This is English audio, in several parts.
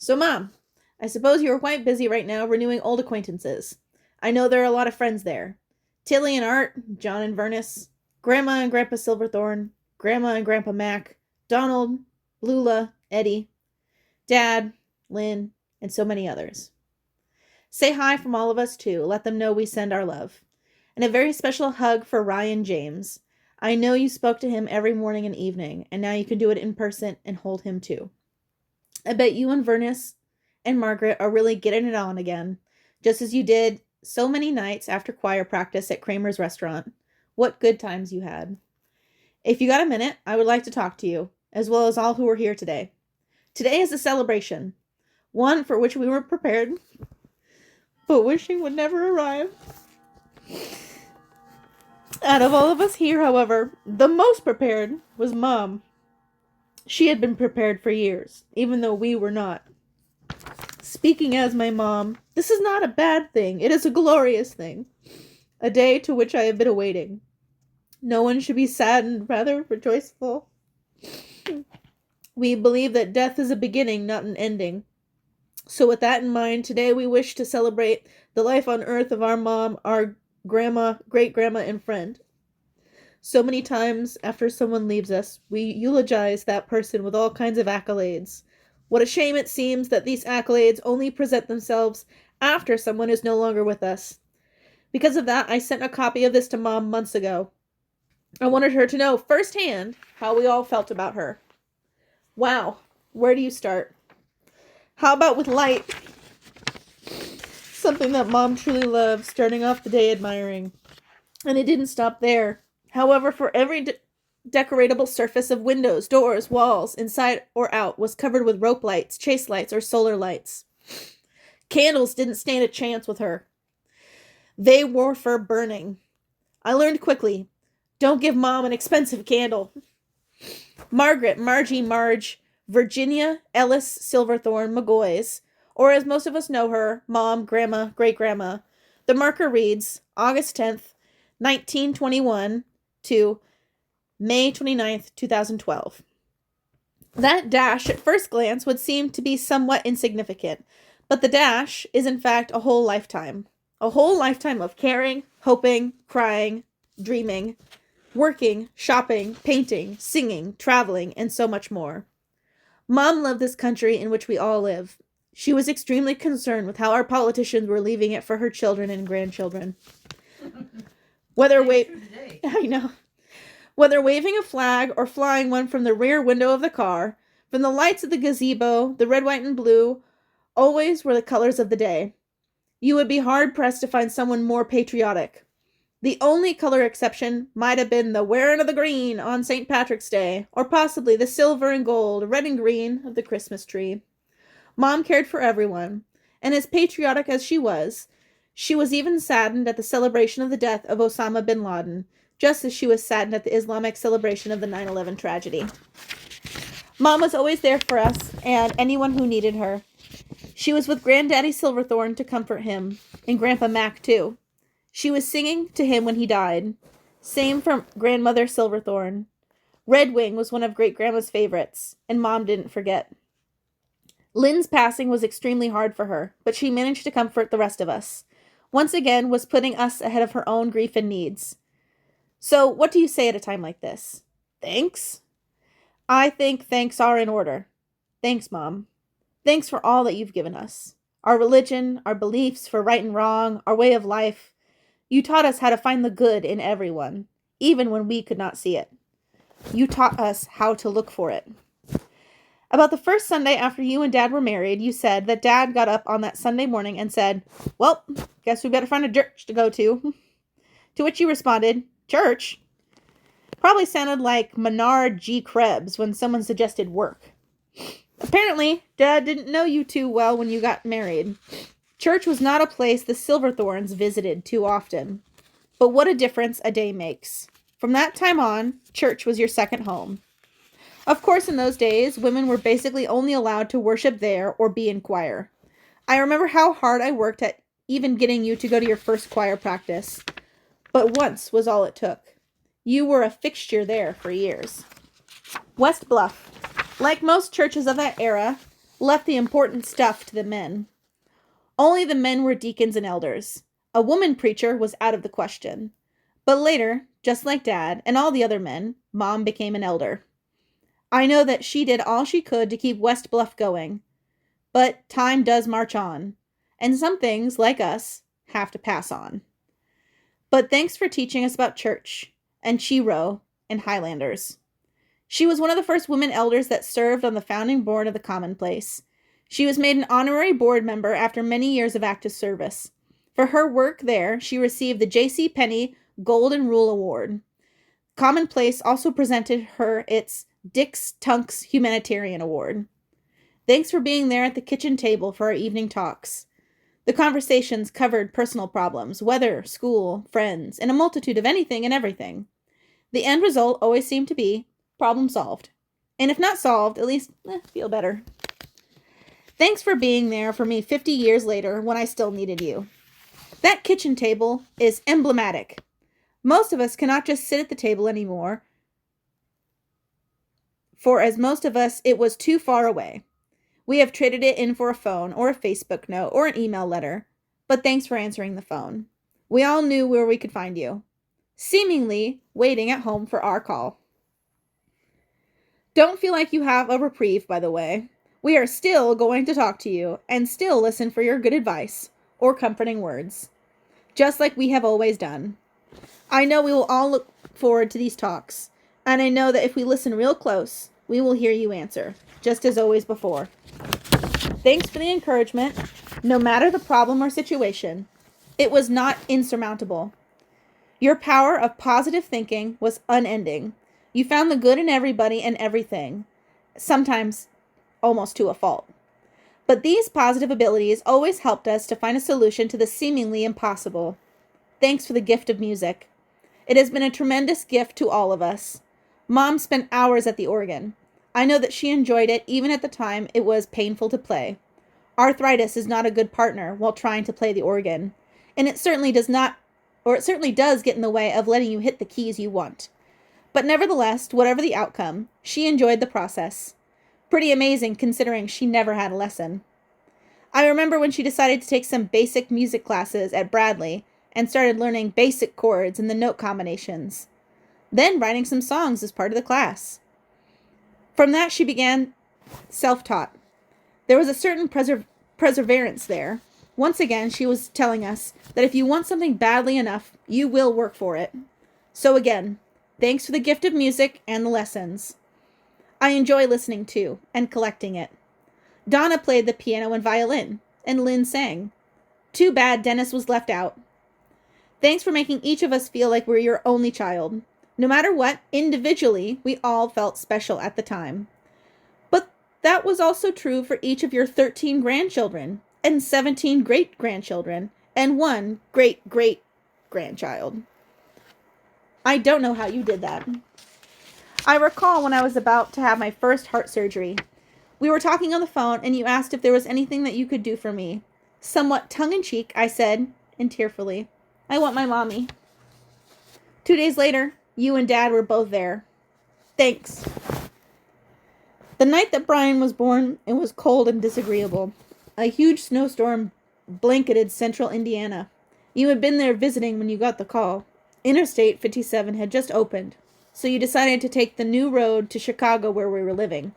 So, Mom, I suppose you are quite busy right now renewing old acquaintances. I know there are a lot of friends there. Tilly and Art, John and Vernis, Grandma and Grandpa Silverthorn, Grandma and Grandpa Mac, Donald, Lula, Eddie, Dad, Lynn, and so many others. Say hi from all of us, too. Let them know we send our love. And a very special hug for Ryan James. I know you spoke to him every morning and evening, and now you can do it in person and hold him, too. I bet you and Vernis and Margret are really getting it on again, just as you did so many nights after choir practice at Kramer's restaurant. What good times you had. If you got a minute, I would like to talk to you, as well as all who are here today. Today is a celebration, one for which we were prepared, but wishing would never arrive. Out of all of us here, however, the most prepared was Mom. She had been prepared for years, even though we were not. Speaking as my mom, this is not a bad thing. It is a glorious thing. A day to which I have been awaiting. No one should be saddened, rather rejoiceful. We believe that death is a beginning, not an ending. So with that in mind, today we wish to celebrate the life on earth of our mom, our grandma, great-grandma, and friend. So many times after someone leaves us, we eulogize that person with all kinds of accolades. What a shame it seems that these accolades only present themselves after someone is no longer with us. Because of that, I sent a copy of this to Mom months ago. I wanted her to know firsthand how we all felt about her. Wow, where do you start? How about with light? Something that Mom truly loved, starting off the day admiring. And it didn't stop there. However, for every decoratable surface of windows, doors, walls, inside or out, was covered with rope lights, chase lights, or solar lights. Candles didn't stand a chance with her. They were for burning. I learned quickly, don't give Mom an expensive candle. Margret, Margie, Marge, Virginia Ellis Silverthorn McGaughey's, or as most of us know her, Mom, Grandma, Great-Grandma. The marker reads August 10th, 1921 to May 29th, 2012. That dash at first glance would seem to be somewhat insignificant, but the dash is in fact a whole lifetime. A whole lifetime of caring, hoping, crying, dreaming, working, shopping, painting, singing, traveling, and so much more. Mom loved this country in which we all live. She was extremely concerned with how our politicians were leaving it for her children and grandchildren. Whether waving a flag or flying one from the rear window of the car, from the lights of the gazebo, the red, white, and blue, always were the colors of the day. You would be hard-pressed to find someone more patriotic. The only color exception might have been the wearing of the green on St. Patrick's Day, or possibly the silver and gold, red and green of the Christmas tree. Mom cared for everyone, and as patriotic as she was even saddened at the celebration of the death of Osama bin Laden, just as she was saddened at the Islamic celebration of the 9/11 tragedy. Mom was always there for us and anyone who needed her. She was with Granddaddy Silverthorn to comfort him, and Grandpa Mac, too. She was singing to him when he died. Same from Grandmother Silverthorn. Red Wing was one of Great-Grandma's favorites, and Mom didn't forget. Lynn's passing was extremely hard for her, but she managed to comfort the rest of us. Once again, was putting us ahead of her own grief and needs. So, what do you say at a time like this? Thanks? I think thanks are in order. Thanks, Mom. Thanks for all that you've given us. Our religion, our beliefs for right and wrong, our way of life. You taught us how to find the good in everyone, even when we could not see it. You taught us how to look for it. About the first Sunday after you and Dad were married, you said that Dad got up on that Sunday morning and said, well, guess we better find a church to go to. To which you responded, church? Probably sounded like Menard G. Krebs when someone suggested work. Apparently, Dad didn't know you too well when you got married. Church was not a place the Silverthorns visited too often. But what a difference a day makes. From that time on, church was your second home. Of course, in those days, women were basically only allowed to worship there or be in choir. I remember how hard I worked at even getting you to go to your first choir practice. But once was all it took. You were a fixture there for years. West Bluff. Like most churches of that era, left the important stuff to the men. Only the men were deacons and elders. A woman preacher was out of the question. But later, just like Dad and all the other men, Mom became an elder. I know that she did all she could to keep West Bluff going. But time does march on, and some things, like us, have to pass on. But thanks for teaching us about church, and Chiro, and Highlanders. She was one of the first women elders that served on the founding board of the Commonplace. She was made an honorary board member after many years of active service. For her work there, she received the J.C. Penney Golden Rule Award. Commonplace also presented her its Dick's Tunks Humanitarian Award. Thanks for being there at the kitchen table for our evening talks. The conversations covered personal problems, weather, school, friends, and a multitude of anything and everything. The end result always seemed to be problem solved. And if not solved, at least feel better. Thanks for being there for me 50 years later when I still needed you. That kitchen table is emblematic. Most of us cannot just sit at the table anymore, for as most of us, it was too far away. We have traded it in for a phone or a Facebook note or an email letter, but thanks for answering the phone. We all knew where we could find you, seemingly waiting at home for our call. Don't feel like you have a reprieve, by the way. We are still going to talk to you and still listen for your good advice or comforting words, just like we have always done. I know we will all look forward to these talks, and I know that if we listen real close, we will hear you answer, just as always before. Thanks for the encouragement, no matter the problem or situation. It was not insurmountable. Your power of positive thinking was unending. You found the good in everybody and everything, sometimes almost to a fault. But these positive abilities always helped us to find a solution to the seemingly impossible. Thanks for the gift of music. It has been a tremendous gift to all of us. Mom spent hours at the organ. I know that she enjoyed it even at the time it was painful to play. Arthritis is not a good partner while trying to play the organ, and it certainly does get in the way of letting you hit the keys you want. But nevertheless, whatever the outcome, she enjoyed the process. Pretty amazing considering she never had a lesson. I remember when she decided to take some basic music classes at Bradley and started learning basic chords and the note combinations. Then writing some songs as part of the class. From that, she began self-taught. There was a certain perseverance there. Once again, she was telling us that if you want something badly enough, you will work for it. So again, thanks for the gift of music and the lessons. I enjoy listening to and collecting it. Donna played the piano and violin, and Lynn sang. Too bad Dennis was left out. Thanks for making each of us feel like we're your only child. No matter what, individually, we all felt special at the time. But that was also true for each of your 13 grandchildren, and 17 great-grandchildren, and 1 great-great-grandchild. I don't know how you did that. I recall when I was about to have my first heart surgery. We were talking on the phone, and you asked if there was anything that you could do for me. Somewhat tongue-in-cheek, I said, and tearfully, I want my mommy. 2 days later, you and Dad were both there. Thanks. The night that Brian was born, it was cold and disagreeable. A huge snowstorm blanketed central Indiana. You had been there visiting when you got the call. Interstate 57 had just opened, so you decided to take the new road to Chicago where we were living.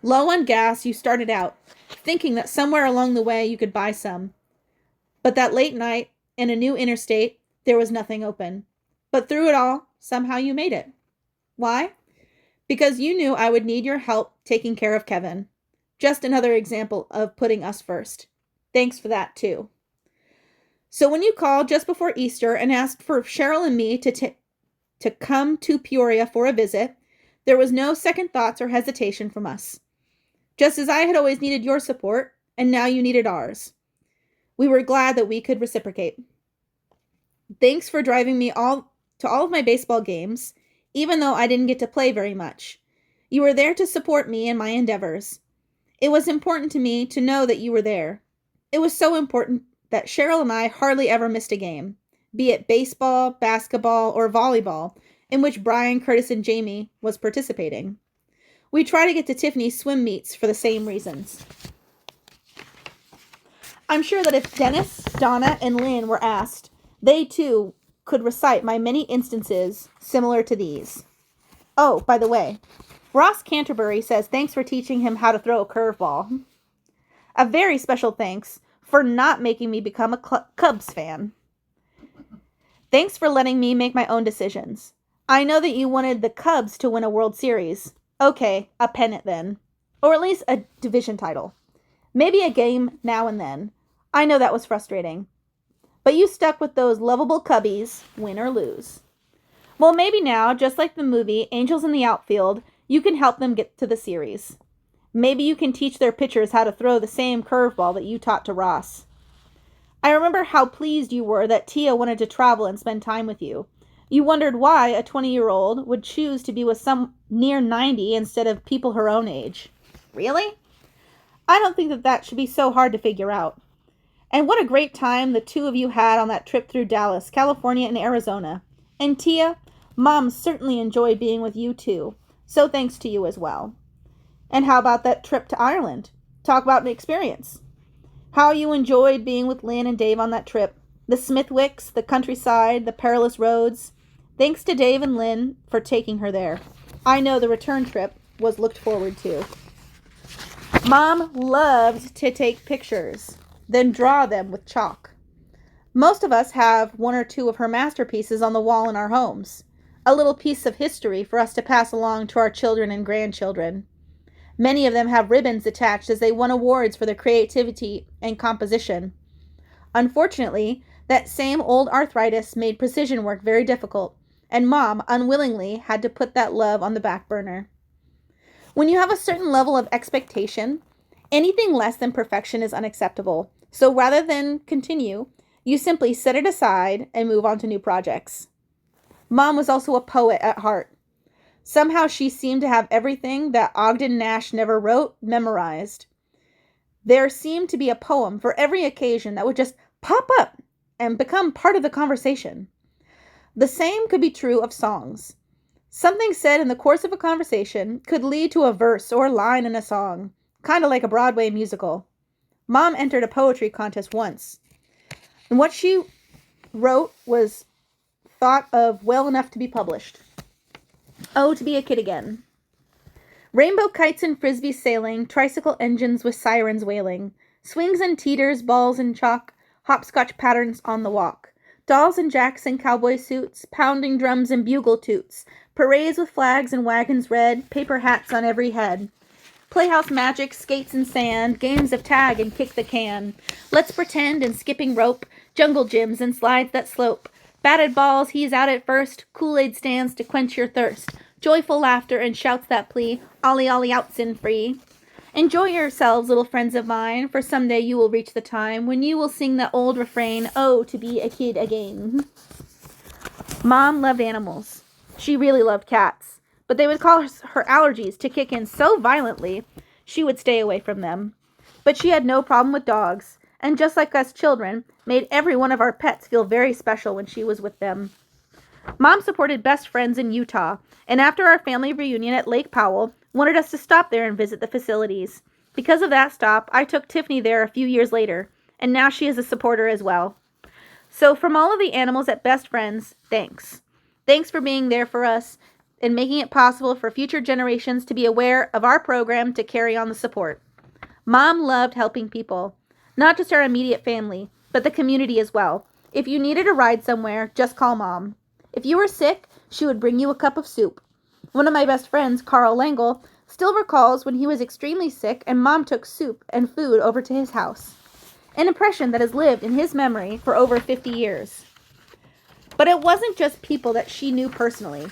Low on gas, you started out, thinking that somewhere along the way you could buy some. But that late night, in a new interstate, there was nothing open. But through it all, somehow you made it. Why? Because you knew I would need your help taking care of Kevin. Just another example of putting us first. Thanks for that, too. So when you called just before Easter and asked for Cheryl and me to come to Peoria for a visit, there was no second thoughts or hesitation from us. Just as I had always needed your support, and now you needed ours. We were glad that we could reciprocate. Thanks for driving me to all of my baseball games, even though I didn't get to play very much. You were there to support me in my endeavors. It was important to me to know that you were there. It was so important that Cheryl and I hardly ever missed a game, be it baseball, basketball, or volleyball, in which Brian, Curtis, and Jamie was participating. We try to get to Tiffany's swim meets for the same reasons. I'm sure that if Dennis, Donna, and Lynn were asked, they too could recite my many instances similar to these. Oh, by the way, Ross Canterbury says thanks for teaching him how to throw a curveball. A very special thanks for not making me become a Cubs fan. Thanks for letting me make my own decisions. I know that you wanted the Cubs to win a World Series. Okay, a pennant then. Or at least a division title. Maybe a game now and then. I know that was frustrating. But you stuck with those lovable Cubbies, win or lose. Well, maybe now, just like the movie Angels in the Outfield, you can help them get to the series. Maybe you can teach their pitchers how to throw the same curveball that you taught to Ross. I remember how pleased you were that Tia wanted to travel and spend time with you. You wondered why a 20-year-old would choose to be with some near 90 instead of people her own age. Really? I don't think that should be so hard to figure out. And what a great time the two of you had on that trip through Dallas, California, and Arizona. And Tia, Mom certainly enjoyed being with you too. So thanks to you as well. And how about that trip to Ireland? Talk about an experience. How you enjoyed being with Lynn and Dave on that trip. The Smithwicks, the countryside, the perilous roads. Thanks to Dave and Lynn for taking her there. I know the return trip was looked forward to. Mom loved to take pictures, then draw them with chalk. Most of us have one or two of her masterpieces on the wall in our homes. A little piece of history for us to pass along to our children and grandchildren. Many of them have ribbons attached as they won awards for their creativity and composition. Unfortunately, that same old arthritis made precision work very difficult, and Mom unwillingly had to put that love on the back burner. When you have a certain level of expectation, anything less than perfection is unacceptable. So rather than continue, you simply set it aside and move on to new projects. Mom was also a poet at heart. Somehow she seemed to have everything that Ogden Nash never wrote memorized. There seemed to be a poem for every occasion that would just pop up and become part of the conversation. The same could be true of songs. Something said in the course of a conversation could lead to a verse or line in a song, kind of like a Broadway musical. Mom entered a poetry contest once, and what she wrote was thought of well enough to be published. Oh, to be a kid again. Rainbow kites and frisbees sailing, tricycle engines with sirens wailing, swings and teeters, balls and chalk, hopscotch patterns on the walk, dolls and jacks in cowboy suits, pounding drums and bugle toots, parades with flags and wagons red, paper hats on every head, playhouse magic, skates and sand, games of tag and kick the can, let's pretend and skipping rope, jungle gyms and slides that slope, batted balls, he's out at first, Kool-Aid stands to quench your thirst, joyful laughter and shouts that plea, ollie ollie outs and free. Enjoy yourselves, little friends of mine, for someday you will reach the time when you will sing that old refrain, oh, to be a kid again. Mom loved animals. She really loved cats, but they would cause her allergies to kick in so violently, she would stay away from them. But she had no problem with dogs, and just like us children, made every one of our pets feel very special when she was with them. Mom supported Best Friends in Utah, and after our family reunion at Lake Powell, wanted us to stop there and visit the facilities. Because of that stop, I took Tiffany there a few years later, and now she is a supporter as well. So from all of the animals at Best Friends, thanks. Thanks for being there for us and making it possible for future generations to be aware of our program to carry on the support. Mom loved helping people, not just our immediate family, but the community as well. If you needed a ride somewhere, just call Mom. If you were sick, she would bring you a cup of soup. One of my best friends, Carl Langle, still recalls when he was extremely sick and Mom took soup and food over to his house. An impression that has lived in his memory for over 50 years. But it wasn't just people that she knew personally.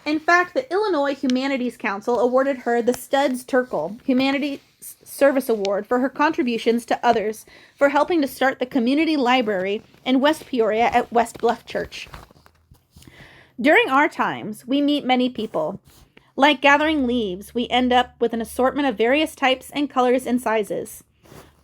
In fact, the Illinois Humanities Council awarded her the Studs Terkel Humanities Service Award for her contributions to others for helping to start the community library in West Peoria at West Bluff Church. During our times, we meet many people. Like gathering leaves, we end up with an assortment of various types and colors and sizes.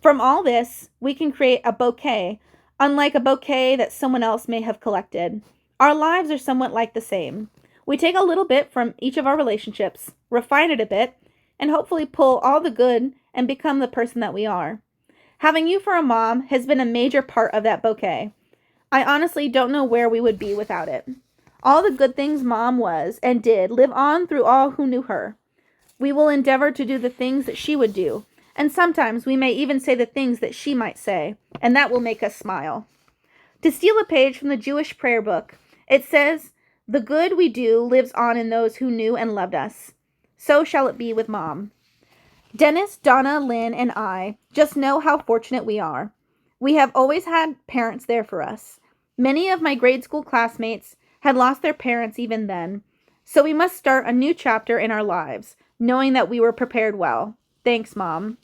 From all this, we can create a bouquet, unlike a bouquet that someone else may have collected. Our lives are somewhat like the same. We take a little bit from each of our relationships, refine it a bit, and hopefully pull all the good and become the person that we are. Having you for a mom has been a major part of that bouquet. I honestly don't know where we would be without it. All the good things Mom was and did live on through all who knew her. We will endeavor to do the things that she would do, and sometimes we may even say the things that she might say, and that will make us smile. To steal a page from the Jewish prayer book, it says, "The good we do lives on in those who knew and loved us." So shall it be with Mom. Dennis, Donna, Lynn, and I just know how fortunate we are. We have always had parents there for us. Many of my grade school classmates had lost their parents even then, so we must start a new chapter in our lives, knowing that we were prepared well. Thanks, Mom.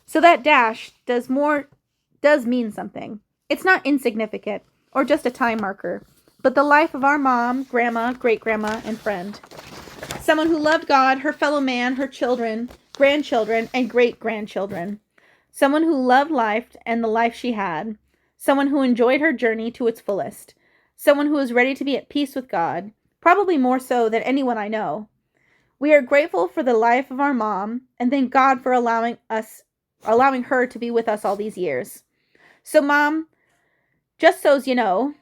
So that dash does mean something. It's not insignificant or just a time marker, but the life of our mom, grandma, great-grandma, and friend. Someone who loved God, her fellow man, her children, grandchildren, and great-grandchildren. Someone who loved life and the life she had. Someone who enjoyed her journey to its fullest. Someone who is ready to be at peace with God, probably more so than anyone I know. We are grateful for the life of our mom and thank God for allowing her to be with us all these years. So, Mom, just so's you know,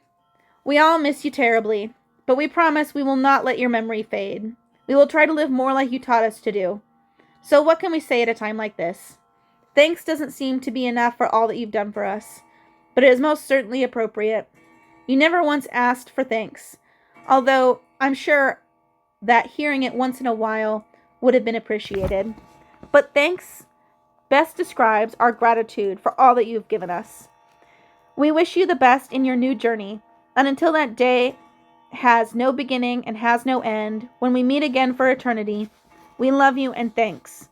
we all miss you terribly, but we promise we will not let your memory fade. We will try to live more like you taught us to do. So what can we say at a time like this? Thanks doesn't seem to be enough for all that you've done for us, but it is most certainly appropriate. You never once asked for thanks, although I'm sure that hearing it once in a while would have been appreciated. But thanks best describes our gratitude for all that you've given us. We wish you the best in your new journey, and until that day has no beginning and has no end, when we meet again for eternity, we love you and thanks.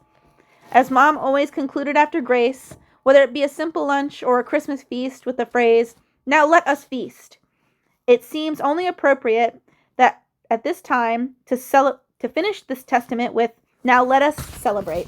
As Mom always concluded after grace, whether it be a simple lunch or a Christmas feast with the phrase, "Now let us feast," it seems only appropriate that at this time to finish this testament with, "Now let us celebrate."